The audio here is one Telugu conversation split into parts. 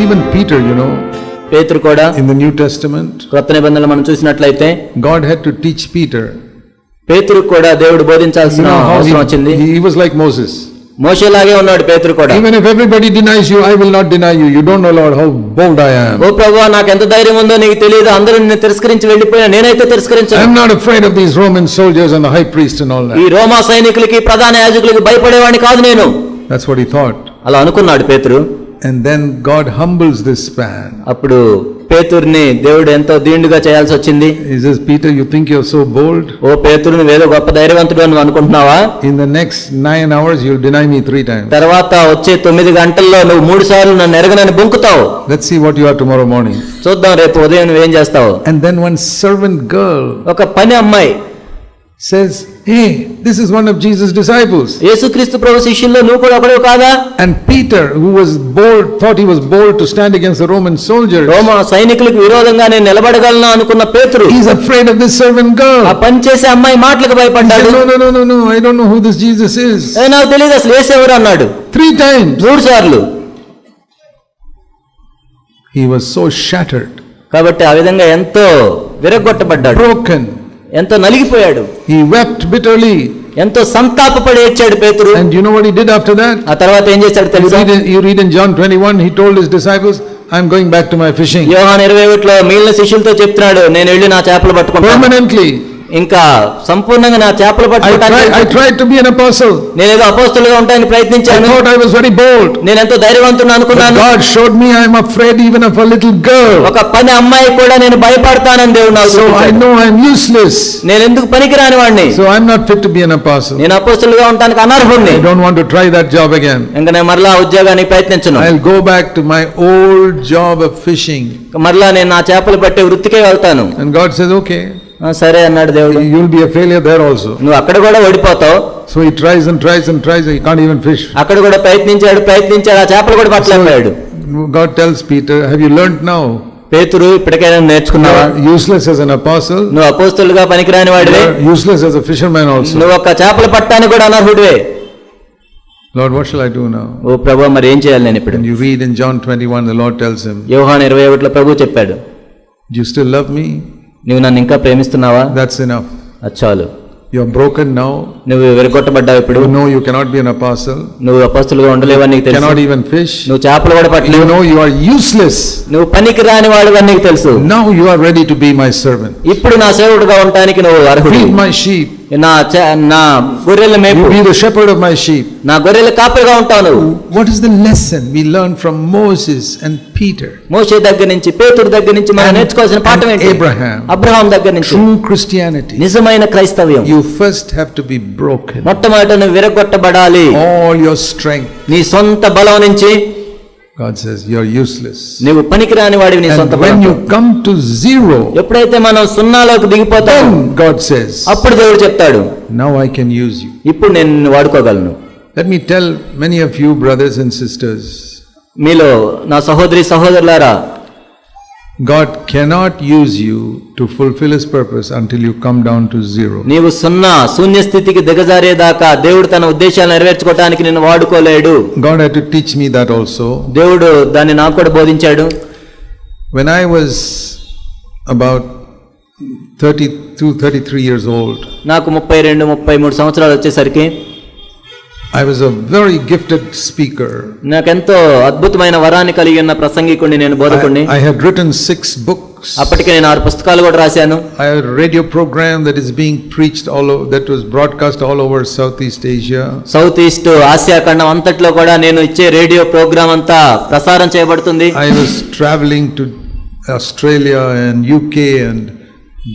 Even Peter, పేతురు కూడా in the New Testament, కొత్త నిబంధనలో మనం చూసినట్లయితే God had to teach Peter. పేతురు కూడా దేవుడు బోధించాల్సిన అవసరం వచ్చింది. He was like Moses. మోషేలాగే ఉన్నాడు పేతురు కూడా. Even if everybody denies you, I will not deny you. You don't know, Lord, how bold I am. ఓ ప్రభువా, నాకు ఎంత ధైర్యం ఉందో నీకు తెలియదు. అందరూ నిన్ను తిరస్కరించి వెళ్ళిపోయినా నేనైతే తిరస్కరించను. I'm not afraid of these Roman soldiers and the high priest and all that. ఈ రోమా సైనికులకి ప్రధాన యాజకులకి భయపడేవాడిని కాదు నేను. That's what he thought. అలా అనుకున్నాడు పేతురు. And then God humbles this man. అప్పుడు పేతురుని దేవుడు ఎంతో దీనుగా చేయాల్సి వచ్చింది. He says, Peter, you think you're so bold? ఓ పేతురు, నువ్వేదో గొప్ప ధైర్యవంతుడు అని అనుకుంటున్నావా? In the next 9 hours you'll deny me 3 times. తర్వాత వచ్చే 9 గంటల్లో నువ్వు 3 సార్లు నన్ను ఎరగనని బొంకుతావు. Let's see what you are tomorrow morning. చూద్దాం రేపు ఉదయం నువ్వేం చేస్తావు. And then one servant girl, ఒక పని అమ్మాయి says, hey, this is one of Jesus' disciples. యేసుక్రీస్తు ప్రభు శిష్యుల్లో నువ్వు కూడా ఒకడు కాదా? And Peter, who was bold, thought he was bold to stand against the Roman soldiers. రోమా సైనికులకు విరోధంగా నేను నిలబడగలను అనుకున్న పేతురు, he's afraid of this servant girl. ఆ పని చేసే అమ్మాయి మాటలకు భయపడ్డాడు. No, I don't know who this Jesus is. నాకు తెలియదు అసలు యేసు ఎవరు అన్నాడు. 3 times. 3 సార్లు. He was so shattered. కాబట్టి ఆ విధంగా ఎంతో విరగొట్టబడ్డాడు, broken, ఎంతో నలిగిపోయాడు. He wept bitterly. ఎంతో సంతాపపడి ఏడ్చాడు పేతురు. And you know what he did after that? ఆ తర్వాత ఏం చేశాడు తెలుసా? You read in John 21, he told his disciples, I'm going back to my fishing. యోహాను 21లో మిగిలిన శిష్యులతో చెప్తున్నాడు, నేను వెళ్ళి నా చేపలు పట్టుకుంటాను. Permanently. ఇంకా సంపూర్ణంగా నా చేపలు పట్టుకోవడానికి I tried to be an apostle. నేనేదో అపోస్తలుగా ఉండడానికి ప్రయత్నించాను. I thought I was very bold. నేను ఎంతో ధైర్యవంతుడు అనుకున్నాను. But God showed me I am afraid even of a little girl. ఒక పని అమ్మాయి కూడా నేను భయపడతానని దేవుడు నాకు చూపించాడు. So I know I am useless. నేను ఎందుకు పనికిరాని వాడిని. So I am not fit to be an apostle. నేను అపోస్తలుగా ఉండడానికి అనర్హుడిని. I don't want to try that job again. ఇంకా నేను మరలా ఉద్యోగానికి ప్రయత్నించను. I'll go back to my old job of fishing. మరలా నేను నా చేపలు పట్టే వృత్తికే వెళ్తాను. And God says, okay. సరే అన్నాడు దేవుడు. You will be a failure there also. నువ్వు అక్కడ కూడా ఓడిపోతావు. So he tries and he can't even fish. అక్కడ కూడా ప్రయత్నించాడు, ఆ చేపలు కూడా పట్టలేకపోయాడు. God tells Peter, have you learned now? పేతురు, ఇప్పటికైనా నేర్చుకున్నావా? Useless as an apostle. నువ్వు అపోస్తలుగా పనికిరాని వాడివే. Useless as a fisherman also. నువ్వు ఒక చేపలు పట్టడానికి కూడా అనర్హుడివే. Lord, what shall I do now? ఓ ప్రభువా, మరి ఏం చేయాలి నేను ఇప్పుడు? And you read in John 21, the Lord tells him, యోహాను 21లో ప్రభువు చెప్పాడు, do you still love me? నువ్వు నన్ను ఇంకా ప్రేమిస్తున్నావా? That's enough. అది చాలు. You are broken now. నువ్వు విరగొట్టబడ్డావు ఇప్పుడు. You know you cannot be an apostle. నువ్వు అపోస్తలుగా ఉండలేవని నీకు తెలుసు. Cannot even fish. నువ్వు చేపలు కూడా పట్టలేవు. You know you are useless. నువ్వు పనికి రాని వాడివని నీకు తెలుసు. Now you are ready to be my servant. ఇప్పుడు నా సేవకుడిగా ఉండడానికి నువ్వు అర్హుడివి. Feed my sheep. నా గొర్రెల మేపు. You be the shepherd of my sheep. నా గొర్రెల కాపరిగా ఉంటావు నువ్వు. What is the lesson we learn from Moses and Peter? మోషే దగ్గర నుంచి, పేతురు దగ్గర నుంచి మనం నేర్చుకోవాల్సిన పాఠం ఏంటి? అబ్రహాం దగ్గర నుంచి. True Christianity. నిజమైన క్రైస్తవ్యం. You first have to be broken. మొట్టమొదట నువ్వు విరగొట్టబడాలి. All your strength. నీ సొంత బలం నుంచి. God says you are useless. నీవు పనికిరాని వాడివి నీ సొంత బలం. When you come to zero, ఎప్పుడైతే మనం సున్నాలోకి దిగిపోతాం, God says, అప్పుడు దేవుడు చెప్తాడు, now I can use you. ఇప్పుడు నేను నిన్ను వాడుకోగలను. Let me tell many of you brothers and sisters, మీలో నా సహోదరులారా, God cannot use you to fulfill his purpose until you come down to zero. నీవు శూన్య స్థితికి దిగజారేదాకా దేవుడు తన ఉద్దేశాలను నెరవేర్చుకోవడానికి నిన్ను వాడుకోలేడు. God had to teach me that also. దేవుడు దాన్ని నాకు కూడా బోధించాడు. When I was about 33 years old, నాకు 32-33 సంవత్సరాలు వచ్చేసరికి, I was a very gifted speaker. నాకెంతో అద్భుతమైన వరాన్ని కలిగి ఉన్న ప్రసంగికుడిని, నేను బోధకుడిని. I had written 6 books. అప్పటికే నేను 6 పుస్తకాలు కూడా రాశాను. I had a radio program that is being preached that was broadcast all over Southeast Asia. South east Asia ఖండం అంతట్లో కూడా నేను ఇచ్చే రేడియో ప్రోగ్రామ్ అంతా ప్రసారం చేయబడుతుంది. I was traveling to Australia and UK and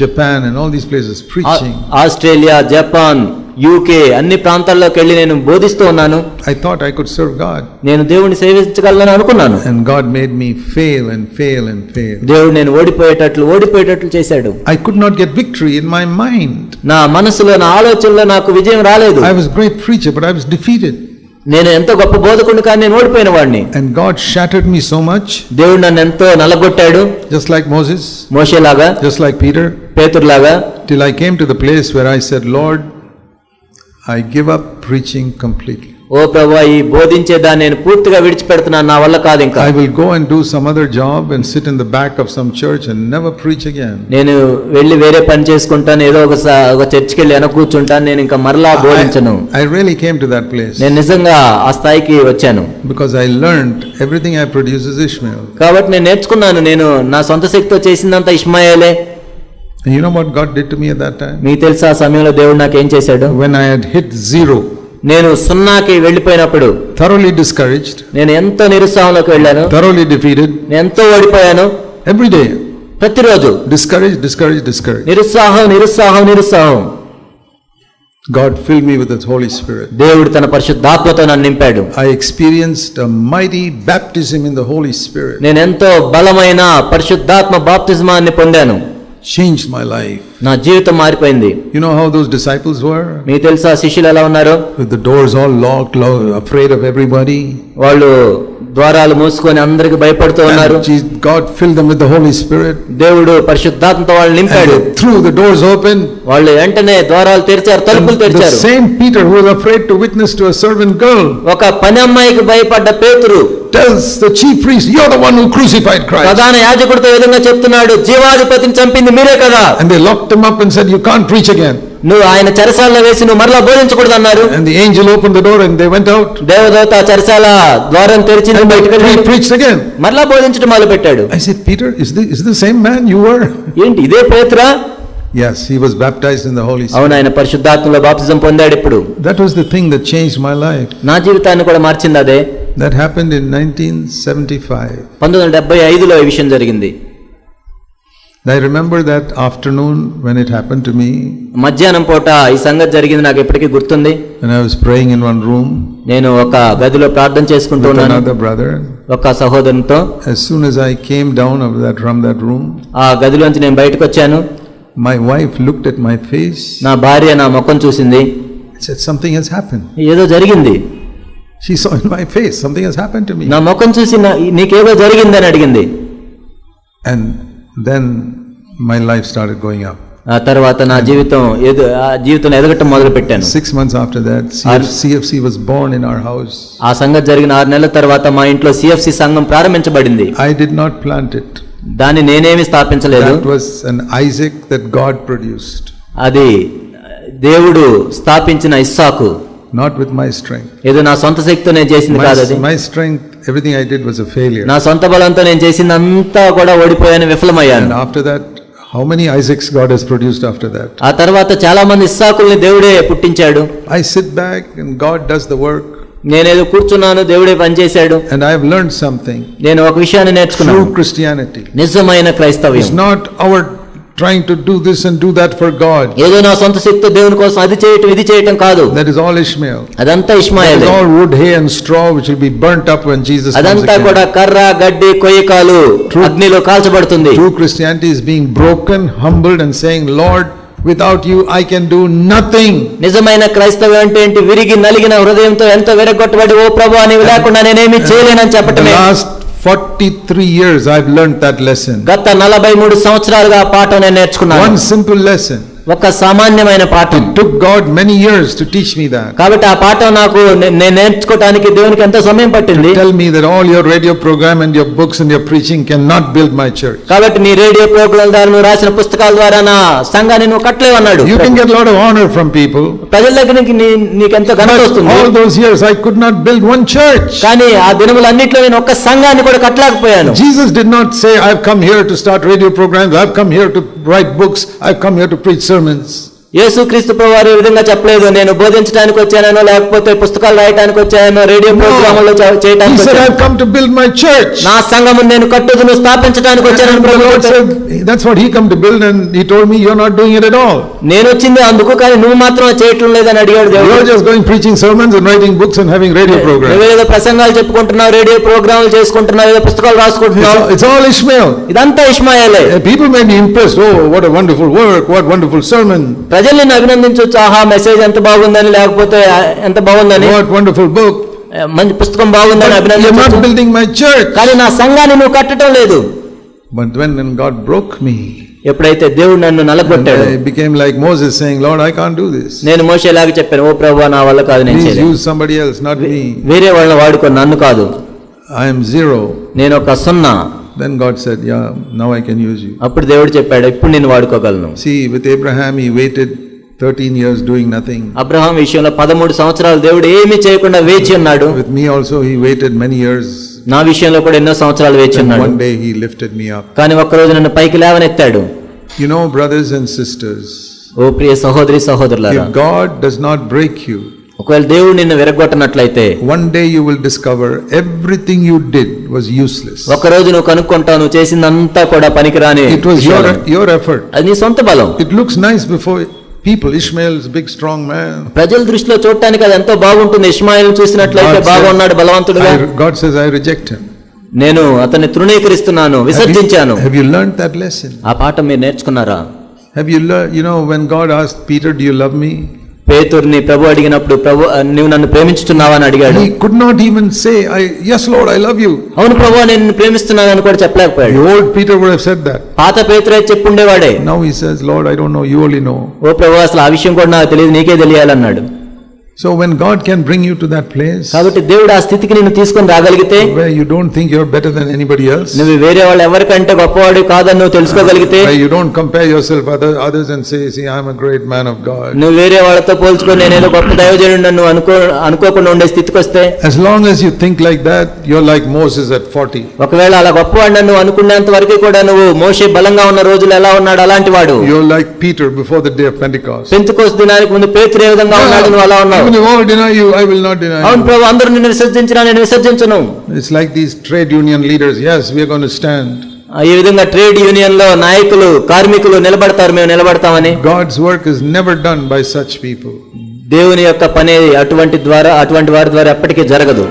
Japan and all these places preaching. Australia, Japan, UK అన్ని ప్రాంతాల్లోకి వెళ్ళి నేను బోధిస్తూ ఉన్నాను. I thought I could serve God. నేను దేవుని సేవించగలను అనుకున్నాను. And God made me fail. దేవుడు నేను ఓడిపోయేటట్లు చేశాడు. I could not get victory in my mind. నా మనసులో, నా ఆలోచనలో నాకు విజయం రాలేదు. I was a great preacher, but I was defeated. నేను ఎంతో గొప్ప బోధకుడిని, కానీ నేను ఓడిపోయిన వాడిని. And God shattered me so much. దేవుడు నన్ను ఎంతో నలగొట్టాడు. Just like Moses. మోషేలాగా. Just like Peter. పేతురులాగా. Till I came to the place where I said, Lord, I give up preaching completely. ఓ ప్రభువా, ఈ బోధించేదాన్ని నేను పూర్తిగా విడిచిపెడుతున్నాను, నా వల్ల కాదు ఇంకా. I will go and do some other job and sit in the back of some church and never preach again. నేను వెళ్ళి వేరే పని చేసుకుంటాను, ఏదో ఒక చర్చికి వెళ్ళి వెనక కూర్చుంటాను, నేను ఇంకా మరలా బోధించను. I really came to that place. నేను నిజంగా ఆ స్థాయికి వచ్చాను. Because I learned everything I produce is Ishmael. కాబట్టి నేను నేర్చుకున్నాను, నేను నా సొంత శక్తితో చేసిందంతా ఇష్మాయేలే. And you know what God did to me at that time? మీకు తెలుసా ఆ సమయంలో దేవుడు నాకు ఏం చేశాడు? When I had hit zero, నేను సున్నాకి వెళ్ళిపోయినప్పుడు, thoroughly discouraged, నేను ఎంతో నిరుత్సాహంలోకి వెళ్ళాను, thoroughly defeated, నేను ఎంతో ఓడిపోయాను. every day, ప్రతిరోజు discouraged. నిరుత్సాహం. God filled me with His Holy Spirit. దేవుడు తన పరిశుద్ధాత్మతో నన్ను నింపాడు. I experienced a mighty baptism in the Holy Spirit. నేను ఎంతో బలమైన పరిశుద్ధాత్మ బాప్తిస్మాన్ని పొందాను. Changed my life. నా జీవితం మారిపోయింది. You know how those disciples were? మీకు తెలుసా శిష్యులు ఎలా ఉన్నారు? With the doors all locked, afraid of everybody. వాళ్ళు ద్వారాలు మూసుకొని అందరికి భయపడుతూ ఉన్నారు. God filled them with the Holy Spirit. దేవుడు పరిశుద్ధాత్మతో వాళ్ళని నింపాడు. Threw the doors open. వాళ్ళు వెంటనే ద్వారాలు తెరిచారు, తలుపులు తెరిచారు. The same Peter who was afraid to witness to a servant girl, ఒక పని అమ్మాయికి భయపడ్డ పేతురు tells the chief priest, "You're the one who crucified Christ." ప్రధాన యాజకుడితో విధంగా చెప్తున్నాడు, జీవాధిపతిని చంపింది మీరే కదా. And they locked him up and said, "You can't preach again." నువ్వు ఆయన చెరసాలలో వేసి నువ్వు మరలా బోధించకూడదు అన్నారు. And the angel opened the door and they went out. దేవదూత చెరసాల ద్వారం తెరిచి బయటకు preached again. మరలా బోధించడం మొదలు పెట్టాడు. I said, "Peter, is the same man you were?" ఏంటి ఇదే పేతురా? Yes, he was baptized in the Holy Spirit. అవును, ఆయన పరిశుద్ధాత్మలో బాప్తిజం పొందాడు. ఇప్పుడు That was the thing that changed my life. నా జీవితాన్ని కూడా మార్చింది అదే. That happened in 1975. 1975లో ఈ విషయం జరిగింది. I remember that afternoon when it happened to me. మధ్యాహ్నం పూట ఈ సంగతి జరిగింది, నాకు ఎప్పటికీ గుర్తుంది. And I was praying in one room. నేను ఒక గదిలో ప్రార్థన చేసుకుంటూ ఉన్నాను another brother. ఒక సహోదరునితో. As soon as I came down from that room, ఆ గదిలోంచి నేను బయటకు వచ్చాను. my wife looked at my face. నా భార్య నా ముఖం చూసింది. Said, "Something has happened." ఏదో జరిగింది. She saw in my face, "Something has happened to me." నా ముఖం చూసి నీకేదో జరిగిందని అడిగింది. And then my life started going up. ఆ తర్వాత నా జీవితం ఎదగటం మొదలు పెట్టాను. 6 months after that, CFC was born in our house. ఆ సంగతి జరిగిన 6 నెలల తర్వాత మా ఇంట్లో CFC సంఘం ప్రారంభించబడింది. I did not plant it. దాన్ని నేనేమి స్థాపించలేదు. That was an Isaac that God produced. అది దేవుడు స్థాపించిన ఇస్సాకు. Not with my strength. ఏదో నా సొంత శక్తితో నేను చేసింది కాదు అది. My strength, everything I did was a failure. నా సొంత బలంతో నేను చేసిందంతా కూడా ఓడిపోయాను, విఫలమయ్యాను. And after that, how many Isaacs God has produced after that? ఆ తర్వాత చాలా మంది ఇస్సాకుల్ని దేవుడే పుట్టించాడు. I sit back and God does the work. నేనేదో కూర్చున్నాను, దేవుడే పని చేశాడు. And I have learned something. నేను ఒక విషయాన్ని నేర్చుకున్నాను. True Christianity. నిజమైన క్రైస్తవ్యం. It's not our trying to do this and do that for God. ఏదో నా సొంత శక్తితో దేవుని కోసం అది చేయటం ఇది చేయటం కాదు. That is all Ishmael. అదంతా ఇష్మాయేలే. That is all wood, hay and straw which will be burnt up when Jesus comes again. అదంతా కూడా కర్ర, గడ్డి, కొయ్యకాలు అగ్నిలో కాల్చబడుతుంది. True Christianity is being broken, humbled and saying, "Lord, without you I can do nothing." నిజమైన క్రైస్తవ్యం అంటే ఏంటి? విరిగి నలిగిన హృదయంతో ఎంతో విరగొట్టబడి, ఓ ప్రభువా నీవు లేకుండా నేనేమీ చేయలేనని చెప్పటమే. Last 43 years I've learned that lesson. గత 43 సంవత్సరాలుగా ఆ పాఠం నేను నేర్చుకున్నాను. One simple lesson. ఒక సామాన్యమైన పాఠం. It took God many years to teach me that. కాబట్టి ఆ పాఠం నాకు నేను నేర్చుకోవడానికి దేవునికి ఎంతో సమయం పట్టింది. Tell me that all your radio program and your books and your preaching cannot build my church. కాబట్టి నీ రేడియో ప్రోగ్రామ్ ద్వారా నువ్వు రాసిన పుస్తకాల ద్వారా నా సంఘాన్ని నువ్వు కట్టలేవన్నాడు. You can get a lot of honor from people. ప్రజల దగ్గర నుంచి నీకెంతో ఘనత వస్తుంది. All those years I could not build one church. కానీ ఆ దినములన్నిట్లో నేను ఒక్క సంఘాన్ని కూడా కట్టలేకపోయాను. Jesus did not say, "I've come here to start radio programs. I've come here to write books. I've come here to preach sermons." యేసుక్రీస్తు ప్రభువారు ఈ విధంగా చెప్పలేదు, నేను బోధించడానికి వచ్చానో లేకపోతే పుస్తకాలు రాయడానికి వచ్చానో రేడియో ప్రోగ్రాముల్లో చేయడానికి. He said, "I've come to build my church." నా సంఘమును నేను కట్టుదును స్థాపించడానికి వచ్చానని ప్రభువు said. That's what he come to build, and he told me, "You're not doing it at all." నేను వచ్చింది అందుకు, కానీ నువ్వు మాత్రం చేయటం లేదని అడిగాడు దేవుడు. You're just going preaching sermons and writing books and having radio programs. నువ్వేదో ప్రసంగాలు చెప్పుకుంటున్నావు, రేడియో ప్రోగ్రాములు చేసుకుంటున్నావు, ఏదో పుస్తకాలు రాసుకుంటున్నావు. It's all Ishmael. ఇదంతా ఇష్మాయేలే. People may be impressed. "Oh, what a wonderful work, what wonderful sermon." ప్రజల్ని అభినందించవచ్చు, ఆహా మెసేజ్ ఎంత బాగుందని, లేకపోతే ఎంత బాగుందని, "What wonderful book." మంచి పుస్తకం బాగుందని అభినందించవచ్చు. You're not building my church. కానీ నా సంఘాన్ని నువ్వు కట్టడం లేదు. But when God broke me, ఎప్పుడైతే దేవుడు నన్ను And నలగొట్టాడు, I became like Moses saying, Lord, I can't do this. నేను మోషేలాగా చెప్పాను, ఓ ప్రభువా నా వల్ల కాదు, నేను Please చేయలేను. use somebody else, not me. వేరే వాళ్ళని వాడుకో, నన్ను కాదు. I am zero. నేను ఒక 0. Then God said, yeah, now I can use you. అప్పుడు దేవుడు చెప్పాడు, ఇప్పుడు నేను వాడుకోగలను. See, with Abraham, he waited 13 years doing nothing. Abraham విషయంలో 13 సంవత్సరాలు దేవుడు ఏమీ చేయకుండా వేచి ఉన్నాడు. With me also, he waited many years. నా విషయంలో కూడా ఎన్నో సంవత్సరాలు వేచి And ఉన్నాడు. one day he lifted me up. కానీ ఒక్కరోజు నన్ను పైకి లేవనెత్తాడు. You know, brothers and sisters, ఓ ప్రియ సహోదరి సహోదరులారా, if God does not break you, ఒకవేళ దేవుడు నిన్ను విరగొట్టనట్లయితే one day you will discover everything you did was useless. ఒకరోజు నువ్వు కనుక్కుంటావు, నువ్వు చేసిందంతా కూడా పనికిరాని It was విషయాలు. your effort. అది నీ సొంత బలం. It looks nice before people. Ishmael's big strong man. ప్రజల దృష్టిలో చూడటానికి అది ఎంతో బాగుంటుంది. ఇష్మాయిల్ చూసినట్లయితే God బాగా said, ఉన్నాడు, బలవంతుడుగా. God says, I reject him. నేను అతన్ని తృణీకరిస్తున్నాను, విసర్జించాను. Have you learned that lesson? ఆ పాఠం మీరు నేర్చుకున్నారా? Have you learned, you know, when God asked Peter, do you love me? పేతురుని ప్రభు అడిగినప్పుడు, ప్రభు నువ్వు నన్ను ప్రేమించుతున్నావా అని అడిగాడు. He could not even say, yes Lord, I love you. అవును ప్రభు, నేను నిన్ను ప్రేమిస్తున్నాను అని కూడా చెప్పలేకపోయాడు. The old Peter would have said that. పాత పేతురే చెప్పుండేవాడే. Now he says, Lord, I don't know, you only know. ఓ ప్రభు, అసలు ఆ విషయం కూడా నాకు తెలియదు, నీకే తెలియాలన్నాడు. So when God can bring you to that place కాబట్టి దేవుడు ఆ స్థితికి నిన్ను తీసుకొని రాగలిగితే, where you don't think you're better than anybody else, నువ్వు వేరే వాళ్ళు ఎవరికంటే గొప్పవాడు కాదని నువ్వు తెలుసుకోగలిగితే, where you don't compare yourself with others and say, see, I'm a great man of God. నువ్వు వేరే వాళ్ళతో పోల్చుకొని నేనేదో గొప్ప దైవజనుడు నన్ను అనుకోకుండా ఉండే స్థితికి వస్తే, As long as you think like that, you're like Moses at 40. ఒకవేళ అలా గొప్పవాడు నన్ను అనుకునేంత వరకు కూడా నువ్వు మోషే బలంగా ఉన్న రోజులు ఎలా ఉన్నాడు అలాంటి వాడు. You're like Peter before the day of Pentecost. Pentecost దినానికి ముందు పేతురు ఏ విధంగా ఉన్నాడు, నువ్వు అలా ఉన్నావు. Even if all deny you, I will not deny అవును you. ప్రభు, అందరూ నిన్ను విసర్జించినా నేను విసర్జించను. It's like these trade union leaders. Yes, we are going to stand. ఈ విధంగా ట్రేడ్ యూనియన్ లో నాయకులు, కార్మికులు నిలబడతారు, మేము నిలబడతామని. God's work is never done by such people. దేవుని యొక్క పని అటువంటి వారి ద్వారా ఎప్పటికీ జరగదు.